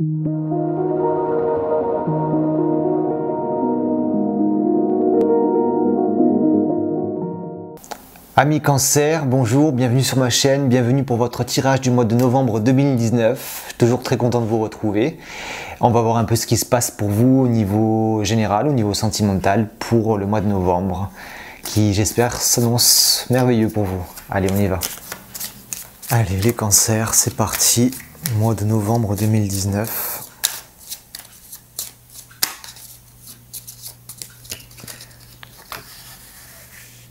Amis Cancer, bonjour, bienvenue sur ma chaîne, bienvenue pour votre tirage du mois de novembre 2019. Toujours très content de vous retrouver. On va voir un peu ce qui se passe pour vous au niveau général, au niveau sentimental pour le mois de novembre, qui j'espère s'annonce merveilleux pour vous. Allez, on y va. Allez les cancers, c'est parti, mois de novembre 2019.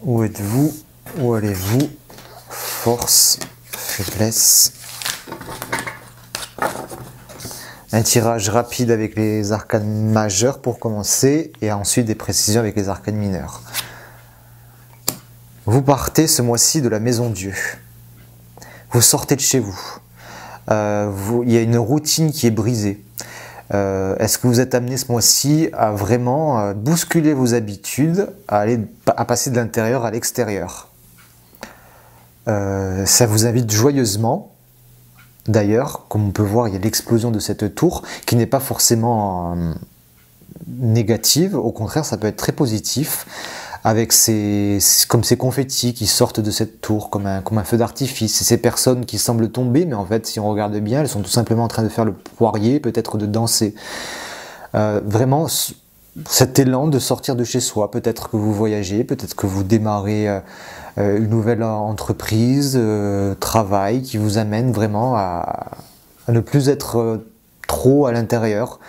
Où êtes-vous? Où allez-vous? Force, faiblesse. Un tirage rapide avec les arcanes majeures pour commencer et ensuite des précisions avec les arcanes mineures. Vous partez ce mois-ci de la maison Dieu. Vous sortez de chez vous. Il y a une routine qui est brisée. Est-ce que vous êtes amené ce mois-ci à vraiment bousculer vos habitudes, à passer de l'intérieur à l'extérieur? Ça vous invite joyeusement. D'ailleurs, comme on peut voir, il y a l'explosion de cette tour qui n'est pas forcément négative. Au contraire, ça peut être très positif, avec comme ces confettis qui sortent de cette tour, comme un feu d'artifice. Ces personnes qui semblent tomber, mais en fait, si on regarde bien, elles sont tout simplement en train de faire le poirier, peut-être de danser. Vraiment, cet élan de sortir de chez soi, peut-être que vous voyagez, peut-être que vous démarrez une nouvelle entreprise, travail, qui vous amène vraiment à ne plus être trop à l'intérieur.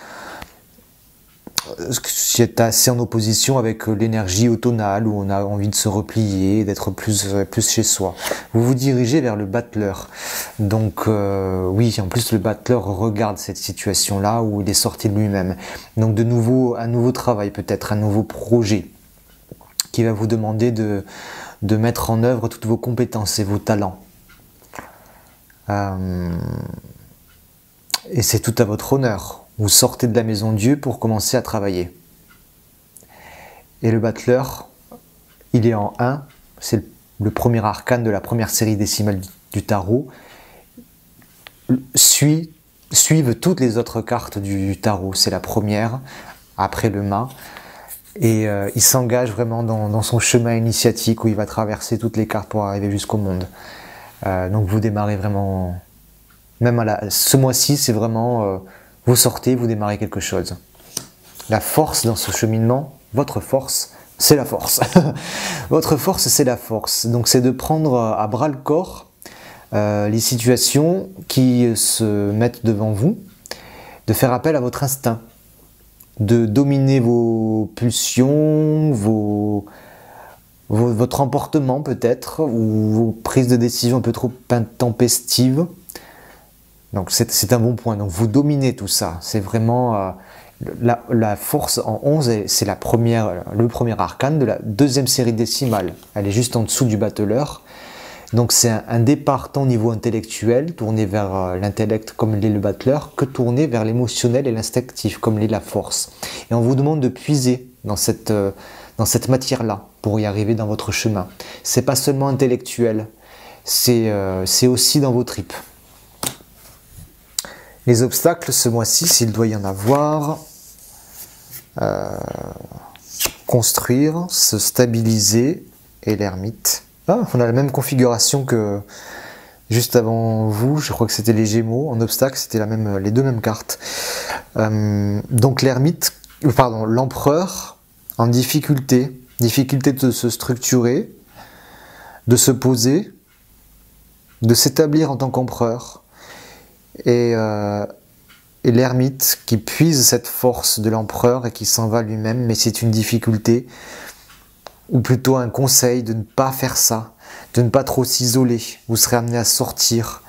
Qui est assez en opposition avec l'énergie automnale où on a envie de se replier, d'être plus chez soi. Vous vous dirigez vers le battleur. Donc oui, en plus le battleur regarde cette situation-là où il est sorti de lui-même. Donc de nouveau, un nouveau travail peut-être, un nouveau projet qui va vous demander de mettre en œuvre toutes vos compétences et vos talents. Et c'est tout à votre honneur. Vous sortez de la maison Dieu pour commencer à travailler. Et le battleur, il est en 1, c'est le premier arcane de la première série décimale du tarot. Suivent toutes les autres cartes du tarot, c'est la première, après le mât. Et il s'engage vraiment dans son chemin initiatique où il va traverser toutes les cartes pour arriver jusqu'au monde. Donc vous démarrez vraiment, même ce mois-ci, c'est vraiment... vous sortez, vous démarrez quelque chose. La force dans ce cheminement, votre force, c'est la force. Votre force, c'est la force. Donc c'est de prendre à bras le corps les situations qui se mettent devant vous, de faire appel à votre instinct, de dominer vos pulsions, votre emportement peut-être, ou vos prises de décision un peu trop intempestives. Donc c'est un bon point. Donc vous dominez tout ça. C'est vraiment la force en 11, c'est le premier arcane de la deuxième série décimale. Elle est juste en dessous du battleur. Donc c'est un départ tant au niveau intellectuel, tourné vers l'intellect comme l'est le battleur, que tourné vers l'émotionnel et l'instinctif comme l'est la force. Et on vous demande de puiser dans cette matière-là pour y arriver dans votre chemin. C'est pas seulement intellectuel, c'est aussi dans vos tripes. Les obstacles ce mois-ci, s'il doit y en avoir, construire, se stabiliser et l'ermite. Ah, on a la même configuration que juste avant vous, je crois que c'était les Gémeaux. En obstacle, c'était les deux mêmes cartes. Donc l'ermite, pardon, l'empereur en difficulté de se structurer, de se poser, de s'établir en tant qu'empereur. Et l'ermite qui puise cette force de l'empereur et qui s'en va lui-même, mais c'est une difficulté, ou plutôt un conseil de ne pas faire ça, de ne pas trop s'isoler. Vous serez amené à sortir,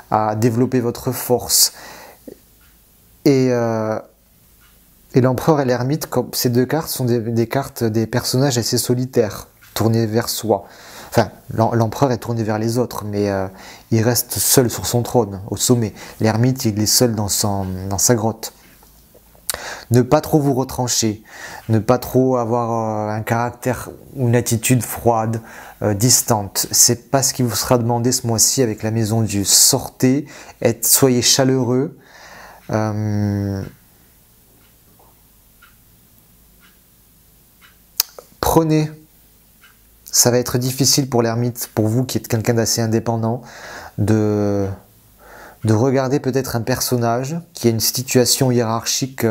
à développer votre force. Et l'empereur et l'ermite, ces deux cartes sont des cartes des personnages assez solitaires, tournés vers soi. Enfin, l'empereur est tourné vers les autres, mais il reste seul sur son trône, au sommet. L'ermite, il est seul dans sa grotte. Ne pas trop vous retrancher, ne pas trop avoir un caractère ou une attitude froide, distante. C'est pas ce qui vous sera demandé ce mois-ci avec la maison Dieu. Sortez, soyez chaleureux, Prenez, ça va être difficile pour l'ermite, pour vous qui êtes quelqu'un d'assez indépendant, de regarder peut-être un personnage qui a une situation hiérarchique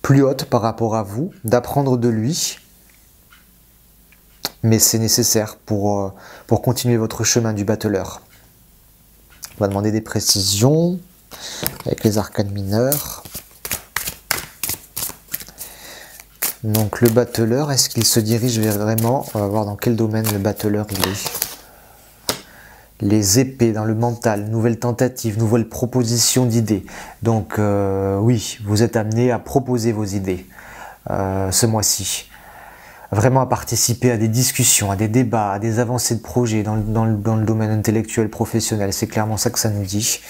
plus haute par rapport à vous, d'apprendre de lui, mais c'est nécessaire pour continuer votre chemin du battleur. On va demander des précisions avec les arcanes mineurs. Donc le battleur, est-ce qu'il se dirige vers vraiment, on va voir dans quel domaine le battleur il est. Les épées dans le mental, nouvelle tentative, nouvelle proposition d'idées. Donc oui, vous êtes amené à proposer vos idées ce mois-ci. Vraiment à participer à des discussions, à des débats, à des avancées de projets dans le domaine intellectuel, professionnel. C'est clairement ça que ça nous dit.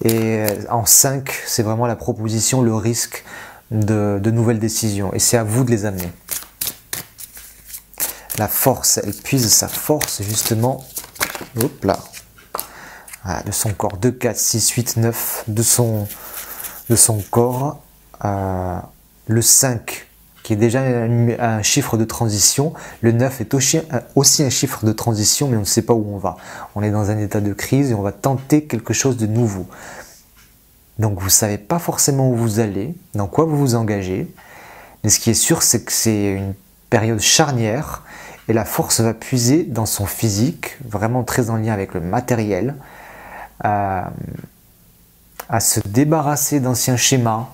Et en 5, c'est vraiment la proposition, le risque de nouvelles décisions. Et c'est à vous de les amener. La force, elle puise sa force justement. Hop là. Voilà, de son corps. 2, 4, 6, 8, 9. De son corps. Le 5 qui est déjà un chiffre de transition. Le 9 est aussi un chiffre de transition, mais on ne sait pas où on va. On est dans un état de crise et on va tenter quelque chose de nouveau. Donc vous ne savez pas forcément où vous allez, dans quoi vous vous engagez. Mais ce qui est sûr, c'est que c'est une période charnière et la force va puiser dans son physique, vraiment très en lien avec le matériel, à se débarrasser d'anciens schémas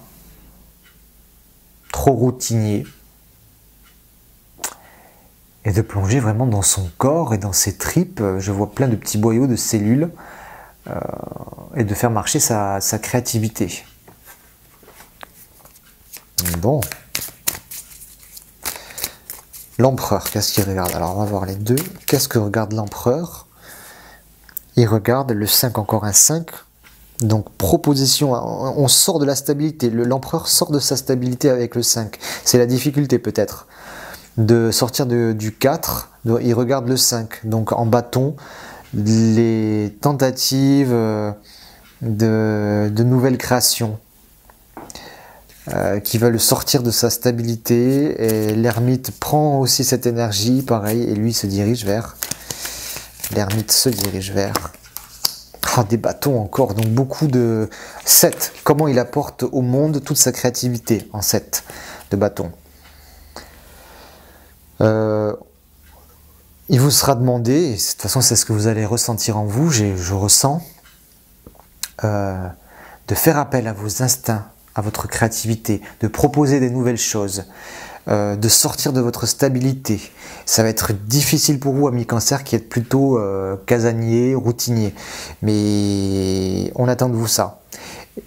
trop routiniers et de plonger vraiment dans son corps et dans ses tripes. Je vois plein de petits boyaux de cellules et de faire marcher sa créativité. Bon. L'empereur, qu'est-ce qu'il regarde? Alors on va voir les deux. Qu'est-ce que regarde l'empereur? Il regarde le 5, encore un 5. Donc proposition, on sort de la stabilité. L'empereur sort de sa stabilité avec le 5. C'est la difficulté peut-être de sortir du 4. Il regarde le 5. Donc en bâton, les tentatives de nouvelles créations qui veulent sortir de sa stabilité. Et l'ermite prend aussi cette énergie, pareil, et lui se dirige vers... L'ermite se dirige vers... des bâtons encore, donc beaucoup de 7. Comment il apporte au monde toute sa créativité en 7 de bâtons. Il vous sera demandé, et de toute façon c'est ce que vous allez ressentir en vous, je ressens, de faire appel à vos instincts, à votre créativité, de proposer des nouvelles choses, de sortir de votre stabilité. Ça va être difficile pour vous, amis Cancer, qui êtes plutôt casanier, routinier. Mais on attend de vous ça.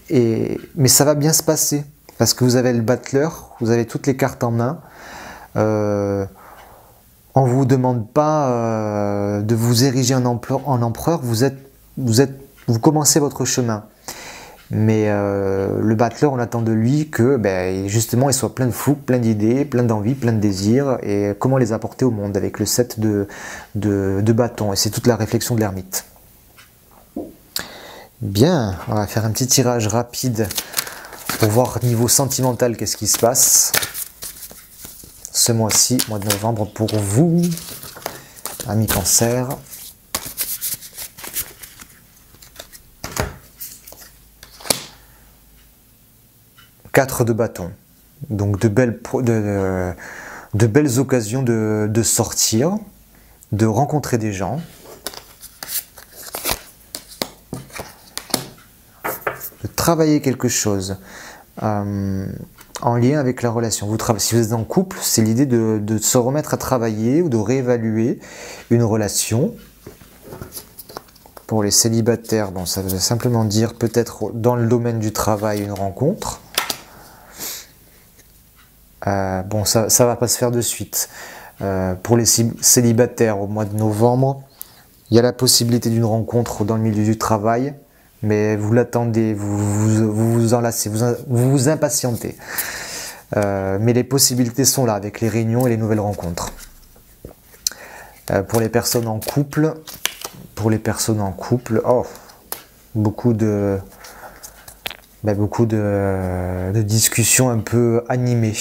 Mais ça va bien se passer, parce que vous avez le battleur, vous avez toutes les cartes en main. On ne vous demande pas de vous ériger en empereur, vous commencez votre chemin. Mais le battleur, on attend de lui que justement il soit plein de fougue, plein d'idées, plein d'envies, plein de désirs, et comment les apporter au monde avec le 7 de bâton. Et c'est toute la réflexion de l'ermite. Bien, on va faire un petit tirage rapide pour voir niveau sentimental qu'est-ce qui se passe ce mois-ci, mois de novembre, pour vous, amis Cancer. De bâtons, donc de belles occasions de sortir, de rencontrer des gens, de travailler quelque chose en lien avec la relation. Si vous êtes en couple, c'est l'idée de se remettre à travailler ou de réévaluer une relation. Pour les célibataires, bon, ça veut simplement dire peut-être dans le domaine du travail une rencontre. Bon, ça va pas se faire de suite. Pour les célibataires, au mois de novembre, il y a la possibilité d'une rencontre dans le milieu du travail, mais vous l'attendez, vous vous enlacez, vous vous impatientez. Mais les possibilités sont là, avec les réunions et les nouvelles rencontres. Pour les personnes en couple, beaucoup de beaucoup de discussions un peu animées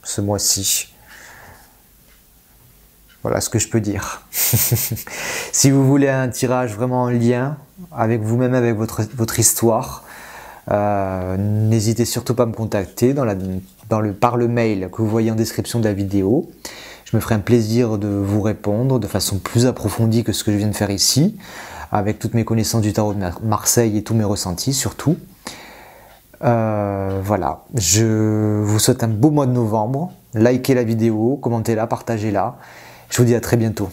ce mois-ci. Voilà ce que je peux dire. Si vous voulez un tirage vraiment en lien avec vous-même, avec votre histoire, n'hésitez surtout pas à me contacter par le mail que vous voyez en description de la vidéo. Je me ferai un plaisir de vous répondre de façon plus approfondie que ce que je viens de faire ici, avec toutes mes connaissances du tarot de Marseille et tous mes ressentis surtout. Voilà, je vous souhaite un beau mois de novembre. Likez la vidéo, commentez-la, partagez-la. Je vous dis à très bientôt.